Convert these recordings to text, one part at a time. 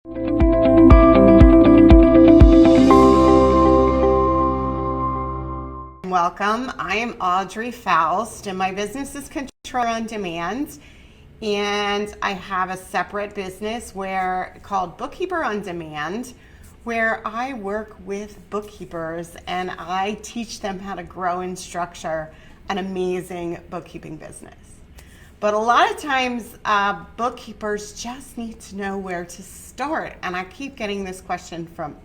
Welcome. I am Audrey Faust, and my business is Control on Demand. And I have a separate business called Bookkeeper on Demand, where I work with bookkeepers and I teach them how to grow and structure an amazing bookkeeping business. But a lot of times, bookkeepers just need to know where to start. And I keep getting this question from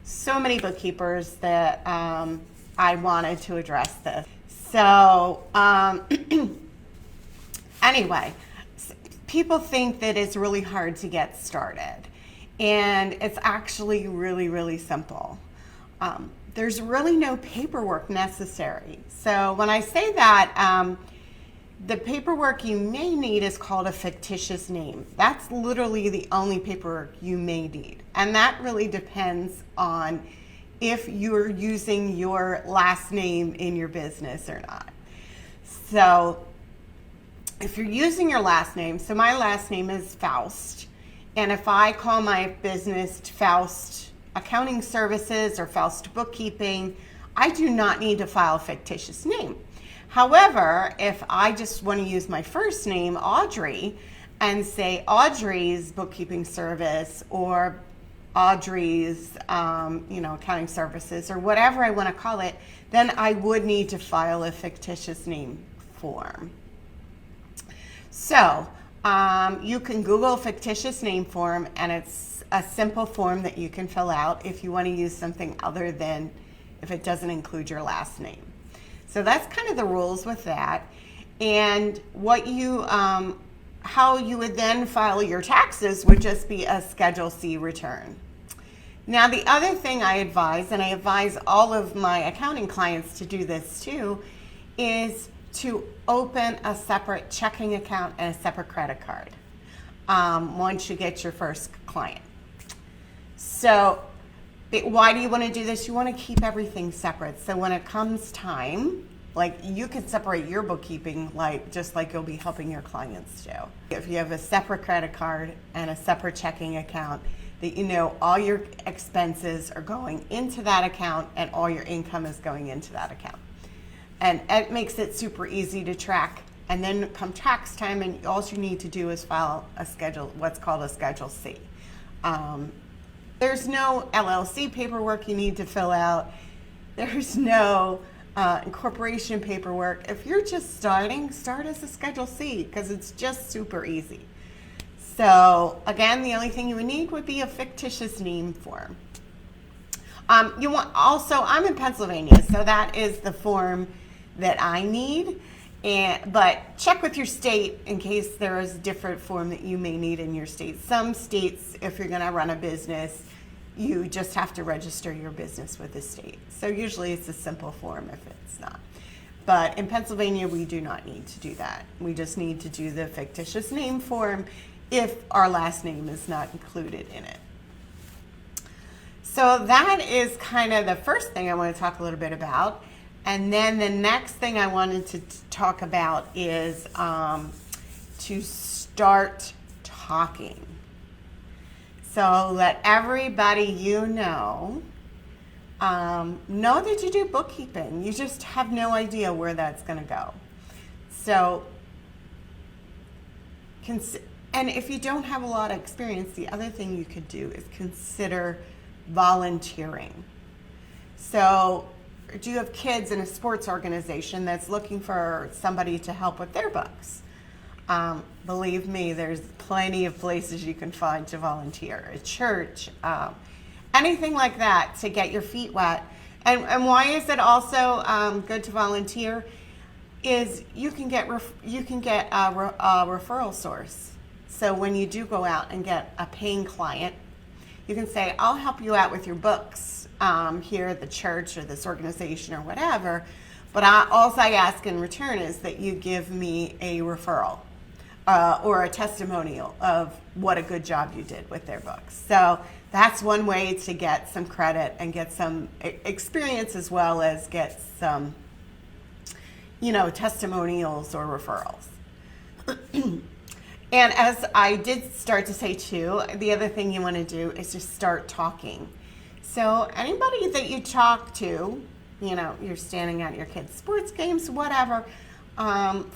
so many bookkeepers that I wanted to address this. So anyway, people think that it's really hard to get started. And it's actually really, really simple. There's really no paperwork necessary. So when I say that, the paperwork you may need is called a fictitious name. That's literally the only paperwork you may need. And that really depends on if you're using your last name in your business or not. So if you're using your last name, so my last name is Faust, and if I call my business Faust Accounting Services or Faust Bookkeeping, I do not need to file a fictitious name. However, if I just want to use my first name, Audrey, and say Audrey's Bookkeeping Service or Audrey's accounting services or whatever I want to call it, then I would need to file a fictitious name form. So you can Google fictitious name form, and it's a simple form that you can fill out if you want to use something other than if it doesn't include your last name. So that's kind of the rules with that. And what how you would then file your taxes would just be a Schedule C return. Now, the other thing I advise, and I advise all of my accounting clients to do this too, is to open a separate checking account and a separate credit card once you get your first client. So why do you want to do this? You want to keep everything separate. So when it comes time, like, you can separate your bookkeeping just like you'll be helping your clients do. If you have a separate credit card and a separate checking account, that you know all your expenses are going into that account and all your income is going into that account. And it makes it super easy to track. And then come tax time, and all you need to do is file what's called a Schedule C. There's no LLC paperwork you need to fill out. There's no incorporation paperwork. If you're just starting, start as a Schedule C because it's just super easy. So again, the only thing you would need would be a fictitious name form. I'm in Pennsylvania, so that is the form that I need. But check with your state in case there is a different form that you may need in your state. Some states, if you're going to run a business, you just have to register your business with the state. So usually it's a simple form if it's not. But in Pennsylvania, we do not need to do that. We just need to do the fictitious name form if our last name is not included in it. So that is kind of the first thing I want to talk a little bit about. And then the next thing I wanted to talk about is to start talking. So let everybody know that you do bookkeeping. You just have no idea where that's going to go. So, and if you don't have a lot of experience, the other thing you could do is consider volunteering. So, do you have kids in a sports organization that's looking for somebody to help with their books? Believe me, there's plenty of places you can find to volunteer. A church, anything like that to get your feet wet. And why is it also good to volunteer? Is you can get a referral source. So when you do go out and get a paying client, you can say, I'll help you out with your books here at the church or this organization or whatever, but all I ask in return is that you give me a referral or a testimonial of what a good job you did with their books. So that's one way to get some credit and get some experience as well as get some, testimonials or referrals. And as I did start to say too, the other thing you want to do is just start talking. So anybody that you talk to, you're standing at your kids' sports games, whatever,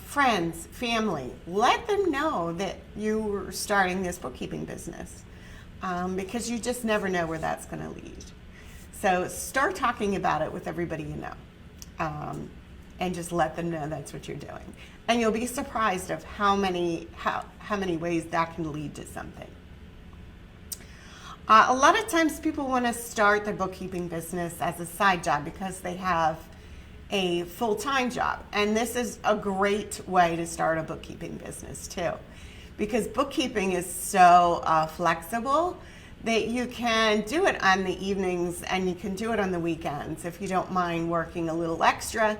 friends, family, let them know that you were starting this bookkeeping business, because you just never know where that's going to lead. So start talking about it with everybody you know, and just let them know that's what you're doing. And you'll be surprised of how many ways that can lead to something. A lot of times people want to start their bookkeeping business as a side job because they have a full-time job. And this is a great way to start a bookkeeping business too, because bookkeeping is so flexible that you can do it on the evenings and you can do it on the weekends if you don't mind working a little extra.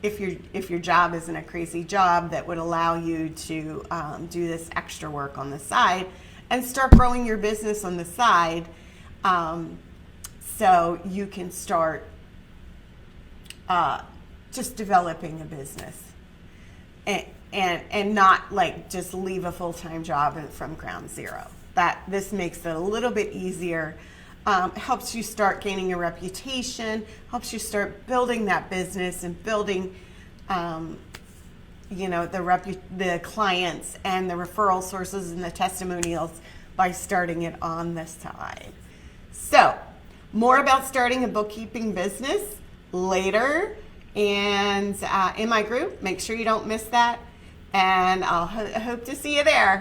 If your job isn't a crazy job that would allow you to do this extra work on the side and start growing your business on the side, so you can start just developing a business and not like just leave a full-time job from ground zero. This makes it a little bit easier. Helps you start gaining a reputation, helps you start building that business and building, the clients and the referral sources and the testimonials by starting it on the side. So, more about starting a bookkeeping business later, and in my group. Make sure you don't miss that, and I'll hope to see you there.